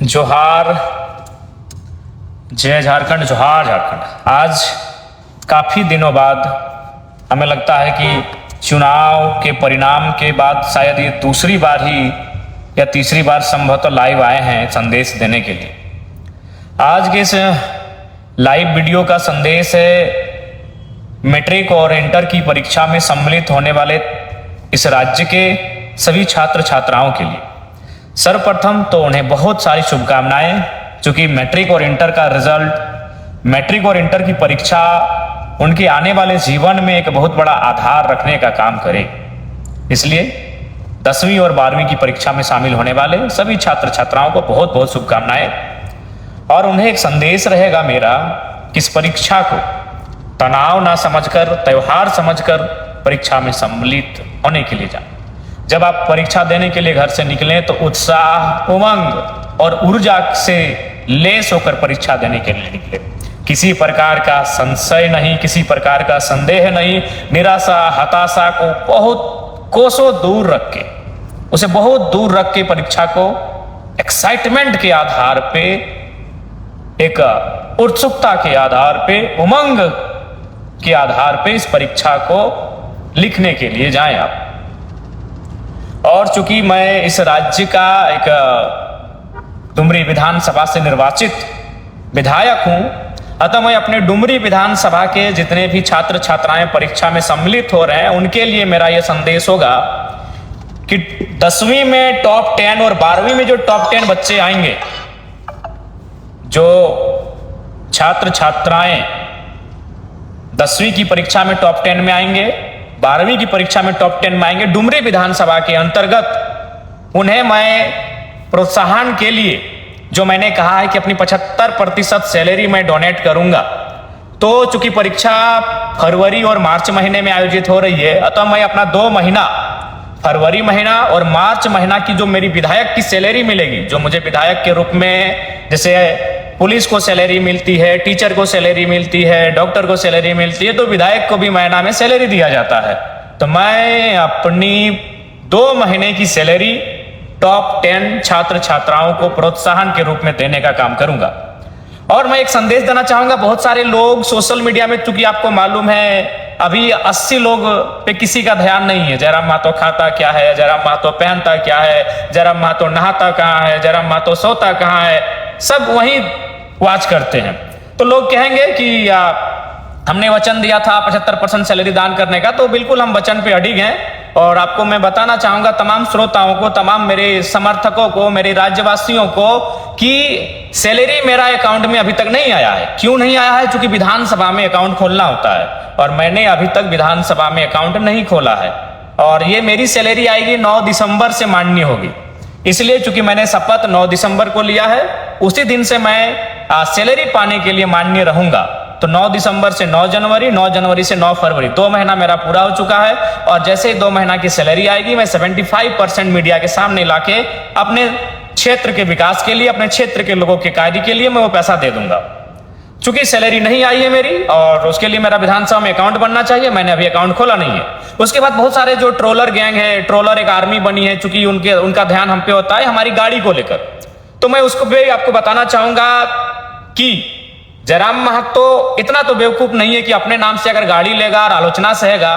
जोहार, जय झारखंड, जोहार झारखंड। आज काफ़ी दिनों बाद हमें लगता है कि चुनाव के परिणाम के बाद शायद ये दूसरी बार ही या तीसरी बार संभवतः लाइव आए हैं संदेश देने के लिए। आज के इस लाइव वीडियो का संदेश है मैट्रिक और इंटर की परीक्षा में सम्मिलित होने वाले इस राज्य के सभी छात्र छात्राओं के लिए। सर्वप्रथम तो उन्हें बहुत सारी शुभकामनाएं, क्योंकि मैट्रिक और इंटर का रिजल्ट, मैट्रिक और इंटर की परीक्षा उनके आने वाले जीवन में एक बहुत बड़ा आधार रखने का काम करे। इसलिए 10वीं और 12वीं की परीक्षा में शामिल होने वाले सभी छात्र छात्राओं को बहुत बहुत शुभकामनाएं। और उन्हें एक संदेश रहेगा मेरा कि इस परीक्षा को तनाव ना समझकर, त्योहार समझकर परीक्षा में सम्मिलित होने के लिए जाए। जब आप परीक्षा देने के लिए घर से निकलें तो उत्साह, उमंग और ऊर्जा से लेस होकर परीक्षा देने के लिए निकले। किसी प्रकार का संशय नहीं, किसी प्रकार का संदेह नहीं, निराशा, हताशा को बहुत कोसों दूर रख के, उसे बहुत दूर रख के परीक्षा को एक्साइटमेंट के आधार पे, एक उत्सुकता के आधार पे, उमंग के आधार पे इस परीक्षा को लिखने के लिए जाएं आप। और चूंकि मैं इस राज्य का एक डुमरी विधानसभा से निर्वाचित विधायक हूं, अतः मैं अपने डुमरी विधानसभा के जितने भी छात्र छात्राएं परीक्षा में सम्मिलित हो रहे हैं उनके लिए मेरा यह संदेश होगा कि 10वीं में टॉप 10 और 12वीं में जो टॉप 10 बच्चे आएंगे, जो छात्र छात्राएं 10वीं की परीक्षा में टॉप 10 में आएंगे, 12वीं की परीक्षा में टॉप 10 में आएंगे, डुमरी विधानसभा के अंतर्गत उन्हें मैं प्रोत्साहन के लिए, जो मैंने कहा है कि अपनी 75% सैलरी मैं डोनेट करूंगा, तो चूंकि परीक्षा फरवरी और मार्च महीने में आयोजित हो रही है, अतः मैं अपना 2 महीना, फरवरी महीना और मार्च महीना की जो मेरी विधायक की सैलरी मिलेगी, जो मुझे विधायक के रूप में, जैसे पुलिस को सैलरी मिलती है, टीचर को सैलरी मिलती है, डॉक्टर को सैलरी मिलती है, तो विधायक को भी महीना में सैलरी दिया जाता है। तो मैं अपनी 2 महीने की सैलरी टॉप 10 छात्र छात्राओं को प्रोत्साहन के रूप में देने का काम करूंगा। और मैं एक संदेश देना चाहूंगा, बहुत सारे लोग सोशल मीडिया में, चूंकि आपको मालूम है अभी 80 लोग पे किसी का ध्यान नहीं है। जयराम महतो खाता क्या है, जयराम महतो पहनता क्या है, जयराम महतो नहाता कहाँ है, जयराम महतो सोता कहाँ है, सब वही वाच करते हैं। तो लोग कहेंगे कि हमने वचन दिया था 75% सैलरी दान करने का, तो बिल्कुल हम वचन पे अडिग हैं। और आपको मैं बताना चाहूंगा, तमाम श्रोताओं को, तमाम मेरे समर्थकों को, मेरे राज्यवासियों को, कि सैलरी मेरा अकाउंट में अभी तक नहीं आया है। क्यों नहीं आया है? क्योंकि विधानसभा में अकाउंट खोलना होता है और मैंने अभी तक विधानसभा में अकाउंट नहीं खोला है। और ये मेरी सैलरी आएगी 9 दिसंबर से मान्य होगी। इसलिए चूंकि मैंने शपथ 9 दिसंबर को लिया है, उसी दिन से मैं सैलरी पाने के लिए मान्य रहूंगा। तो 9 दिसंबर से 9 जनवरी, 9 जनवरी से 9 फरवरी, 2 महीना मेरा पूरा हो चुका है। और जैसे ही 2 महीना की सैलरी आएगी, मैं 75% मीडिया के सामने लाके अपने क्षेत्र के विकास के लिए, अपने क्षेत्र के लोगों के कार्य के लिए मैं वो पैसा दे दूंगा। चूंकि सैलरी नहीं आई है मेरी, और उसके लिए मेरा विधानसभा में अकाउंट बनना चाहिए, मैंने अभी अकाउंट खोला नहीं है। उसके बाद बहुत सारे जो ट्रोलर गैंग है, ट्रोलर एक आर्मी बनी है, चूंकि उनका ध्यान हम पे होता है हमारी गाड़ी को लेकर। तो मैं उसको भी आपको बताना चाहूंगा कि जयराम महतो इतना तो बेवकूफ नहीं है कि अपने नाम से अगर गाड़ी लेगा और आलोचना सहेगा।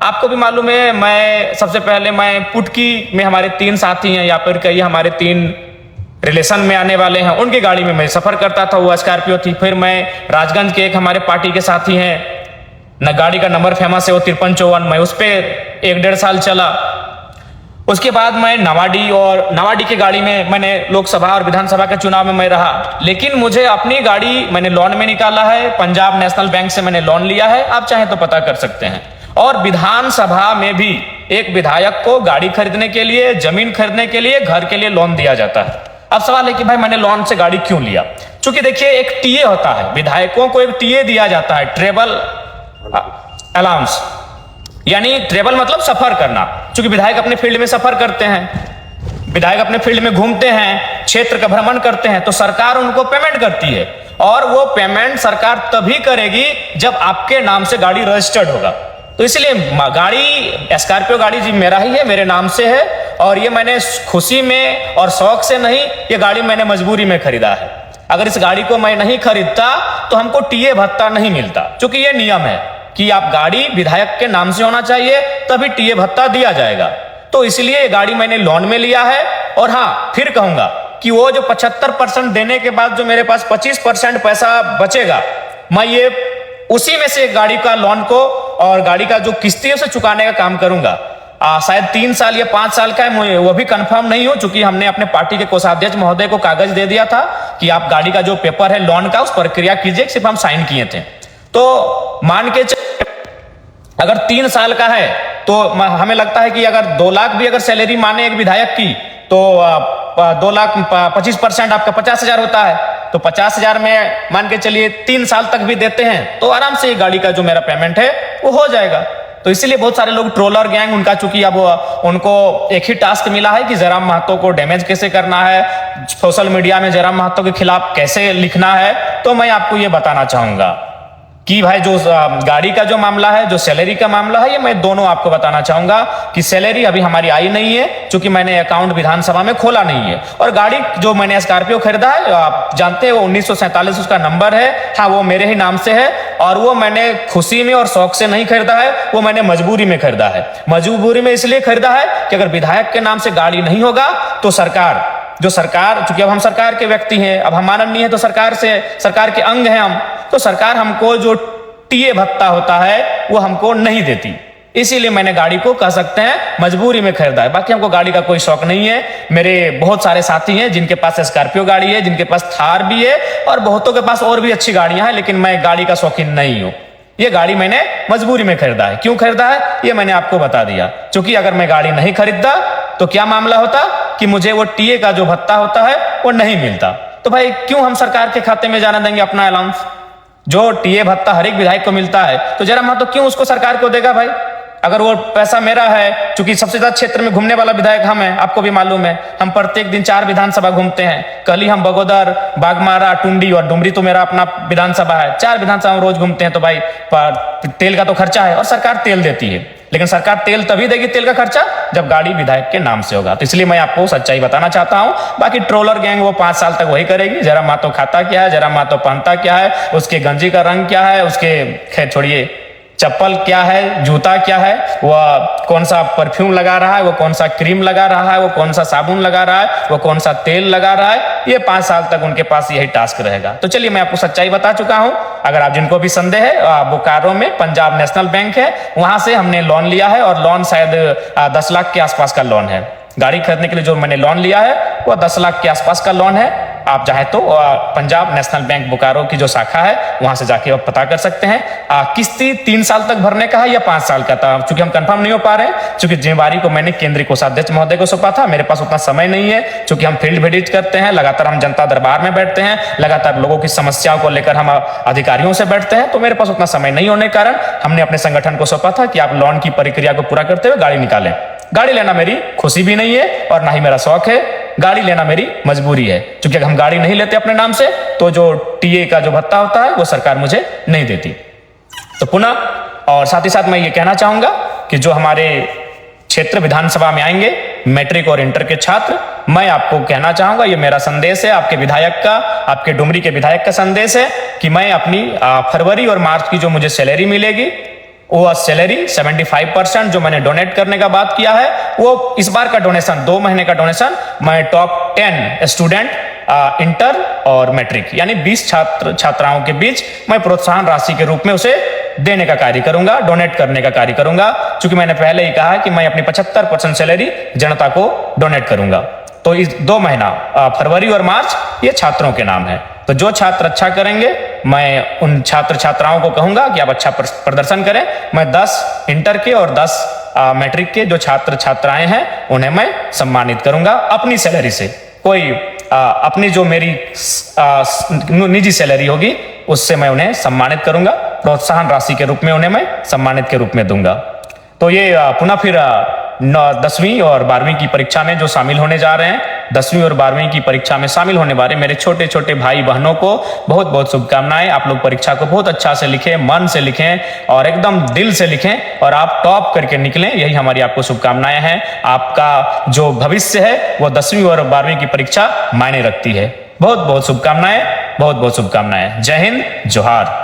आपको भी मालूम है, मैं सबसे पहले मैं पुटकी में हमारे 3 साथी हैं, या फिर कहिए हमारे 3 रिलेशन में आने वाले हैं, उनकी गाड़ी में मैं सफर करता था, वो स्कॉर्पियो थी। फिर मैं राजगंज के एक हमारे पार्टी के साथी हैं, न गाड़ी का नंबर फेमस है, वो 5354, मैं उस पर 1-1.5 साल चला। उसके बाद मैं नवाडी की गाड़ी में मैंने लोकसभा और विधानसभा के चुनाव में मैं रहा। लेकिन मुझे अपनी गाड़ी मैंने लोन में निकाला है, पंजाब नेशनल बैंक से मैंने लोन लिया है, आप चाहें तो पता कर सकते हैं। और विधानसभा में भी एक विधायक को गाड़ी खरीदने के लिए, जमीन खरीदने के लिए, घर के लिए लोन दिया जाता है। अब सवाल है कि भाई मैंने लोन से गाड़ी क्यों लिया? क्योंकि देखिए, एक टीए होता है, विधायकों को एक टीए दिया जाता है, ट्रेवल अलाउंस, यानी ट्रेवल मतलब सफर करना। क्योंकि विधायक अपने फील्ड में सफर करते हैं, विधायक अपने फील्ड में घूमते हैं, क्षेत्र का भ्रमण करते हैं, तो सरकार उनको पेमेंट करती है। और वो पेमेंट सरकार तभी करेगी जब आपके नाम से गाड़ी रजिस्टर्ड होगा। तो इसलिए गाड़ी, स्कॉर्पियो गाड़ी जी मेरा ही है, मेरे नाम से है, और ये मैंने खुशी में और शौक से नहीं, ये गाड़ी मैंने मजबूरी में खरीदा है। अगर इस गाड़ी को मैं नहीं खरीदता तो हमको टीए भत्ता नहीं मिलता, क्योंकि ये नियम है कि आप गाड़ी विधायक के नाम से होना चाहिए तभी टीए भत्ता दिया जाएगा। तो इसलिए ये गाड़ी मैंने लोन में लिया है। और हाँ, फिर कहूंगा कि वो जो 75% देने के बाद जो मेरे पास 25% पैसा बचेगा, मैं ये उसी में से गाड़ी का लोन को और गाड़ी का जो किस्ती है उसे चुकाने का काम करूंगा। शायद 3 साल या 5 साल का है, मुझे वो भी कंफर्म नहीं हो, चूंकि हमने अपने पार्टी के कोषाध्यक्ष महोदय को कागज दे दिया था कि आप गाड़ी का जो पेपर है लोन का उस प्रक्रिया कीजिए, सिर्फ हम साइन किए थे। तो मान के अगर 3 साल का है तो हमें लगता है कि अगर 2 लाख भी अगर सैलरी माने एक विधायक की, तो 2 लाख 25% आपका 50,000 होता है। तो 50,000 में मान के चलिए 3 साल तक भी देते हैं तो आराम से गाड़ी का जो मेरा पेमेंट है वो हो जाएगा। तो इसीलिए बहुत सारे लोग ट्रोलर गैंग, उनका चूंकि अब उनको एक ही टास्क मिला है कि जयराम महतो को डैमेज कैसे करना है, सोशल मीडिया में जयराम महतो के खिलाफ कैसे लिखना है। तो मैं आपको ये बताना चाहूंगा कि भाई जो गाड़ी का जो मामला है, जो सैलरी का मामला है, ये मैं दोनों आपको बताना चाहूंगा कि सैलरी अभी हमारी आई नहीं है, क्योंकि मैंने अकाउंट विधानसभा में खोला नहीं है। और गाड़ी जो मैंने स्कॉर्पियो खरीदा है, आप जानते हैं वो 1947 उसका नंबर है, हाँ वो मेरे ही नाम से है। और वो मैंने खुशी में और शौक से नहीं खरीदा है, वो मैंने मजबूरी में खरीदा है। मजबूरी में इसलिए खरीदा है कि अगर विधायक के नाम से गाड़ी नहीं होगा तो सरकार, चूंकि अब हम सरकार के व्यक्ति हैं, अब हम माननीय है तो सरकार के अंग हैं हम, तो सरकार हमको जो टीए भत्ता होता है वो हमको नहीं देती। इसीलिए मैंने गाड़ी को कह सकते हैं मजबूरी में खरीदा है। बाकी हमको गाड़ी का कोई शौक नहीं है। मेरे बहुत सारे साथी हैं जिनके पास स्कॉर्पियो गाड़ी है, जिनके पास थार भी है, और बहुतों के पास और भी अच्छी गाड़ियां हैं, लेकिन मैं गाड़ी का शौकीन नहीं हूं। ये गाड़ी मैंने मजबूरी में खरीदा है। क्यों खरीदा है ये मैंने आपको बता दिया, क्योंकि अगर मैं गाड़ी नहीं खरीदता तो क्या मामला होता कि मुझे वो टीए का जो भत्ता होता है वो नहीं मिलता। तो भाई क्यों हम सरकार के खाते में जाने देंगे अपना अलाउंस? जो टीए भत्ता हर एक विधायक को मिलता है तो जरा महतो क्यों उसको सरकार को देगा भाई? अगर वो पैसा मेरा है, क्योंकि सबसे ज्यादा क्षेत्र में घूमने वाला विधायक हम हैं, आपको भी मालूम है, हम प्रत्येक दिन 4 विधानसभा घूमते हैं। कल ही हम बगोदर, बागमारा, टुंडी और डुमरी तो मेरा अपना विधानसभा है, 4 विधानसभा रोज घूमते हैं। तो भाई तेल का तो खर्चा है और सरकार तेल देती है, लेकिन सरकार तेल तभी देगी, तेल का खर्चा, जब गाड़ी विधायक के नाम से होगा। तो इसलिए मैं आपको सच्चाई बताना चाहता हूं। बाकी ट्रोलर गैंग वो 5 साल तक वही करेगी। जयराम महतो खाता क्या है, जयराम महतो पहनता क्या है, उसके गंजी का रंग क्या है, उसके खैर छोड़िए चप्पल क्या है, जूता क्या है, वह कौन सा परफ्यूम लगा रहा है, वो कौन सा क्रीम लगा रहा है, वो कौन सा साबुन लगा रहा है, वो कौन सा तेल लगा रहा है, ये 5 साल तक उनके पास यही टास्क रहेगा। तो चलिए मैं आपको सच्चाई बता चुका हूं। अगर आप जिनको भी संदेह है, बोकारो में पंजाब नेशनल बैंक है, वहां से हमने लोन लिया है, और लोन शायद 10 लाख के आसपास का लोन है। गाड़ी खरीदने के लिए जो मैंने लोन लिया है वो 10 लाख के आसपास का लोन है। आप चाहे तो पंजाब नेशनल बैंक बोकारो की जो शाखा है वहां से जाके आप पता कर सकते हैं। किस्ती 3 साल तक भरने का है या 5 साल का था, चूंकि हम कंफर्म नहीं हो पा रहे हैं, क्योंकि जिम्मेवारी को मैंने केंद्रीय कोषाध्यक्ष महोदय को सौंपा था। मेरे पास उतना समय नहीं है, क्योंकि हम फील्ड विजिट करते हैं, लगातार हम जनता दरबार में बैठते हैं, लगातार लोगों की समस्याओं को लेकर हम अधिकारियों से बैठते हैं। तो मेरे पास उतना समय नहीं होने के कारण हमने अपने संगठन को सौंपा था कि आप लोन की प्रक्रिया को पूरा करते हुए गाड़ी निकालें। गाड़ी लेना मेरी खुशी भी नहीं है और ना ही मेरा शौक है, गाड़ी लेना मेरी मजबूरी है, क्योंकि अगर हम गाड़ी नहीं लेते अपने नाम से तो जो टीए का जो भत्ता होता है वो सरकार मुझे नहीं देती। तो पुनः और साथ ही साथ मैं ये कहना चाहूंगा कि जो हमारे क्षेत्र विधानसभा में आएंगे मैट्रिक और इंटर के छात्र, मैं आपको कहना चाहूंगा, ये मेरा संदेश है आपके विधायक का, आपके डुमरी के विधायक का संदेश है कि मैं अपनी फरवरी और मार्च की जो मुझे सैलरी मिलेगी वो सैलरी 75% जो मैंने डोनेट करने का बात किया है, वो इस बार का डोनेशन 2 महीने का डोनेशन मैं टॉप 10 स्टूडेंट इंटर और मैट्रिक यानी 20 छात्राओं के बीच मैं प्रोत्साहन राशि के रूप में उसे देने का कार्य करूंगा, डोनेट करने का कार्य करूंगा। क्योंकि मैंने पहले ही कहा है कि मैं अपनी 75% सैलरी जनता को डोनेट करूंगा। तो इस 2 महीना फरवरी और मार्च ये छात्रों के नाम है। तो जो छात्र अच्छा करेंगे मैं उन छात्र छात्राओं को कहूंगा कि आप अच्छा प्रदर्शन करें। मैं 10 इंटर के और 10 मैट्रिक के जो छात्र छात्राएं हैं उन्हें मैं सम्मानित करूंगा अपनी सैलरी से। कोई अपनी जो मेरी निजी सैलरी होगी उससे मैं उन्हें सम्मानित करूंगा, प्रोत्साहन राशि के रूप में उन्हें मैं सम्मानित के रूप में दूंगा। तो ये पुनः फिर 10वीं और 12वीं की परीक्षा में जो शामिल होने जा रहे हैं 10वीं और 12वीं की परीक्षा में शामिल होने वाले मेरे छोटे छोटे भाई बहनों को बहुत बहुत शुभकामनाएं। आप लोग परीक्षा को बहुत अच्छा से लिखें, मन से लिखें और एकदम दिल से लिखें और आप टॉप करके निकलें, यही हमारी आपको शुभकामनाएं हैं। आपका जो भविष्य है वो 10वीं और 12वीं की परीक्षा मायने रखती है। बहुत बहुत शुभकामनाएं, बहुत बहुत शुभकामनाएं। जय हिंद, जोहार।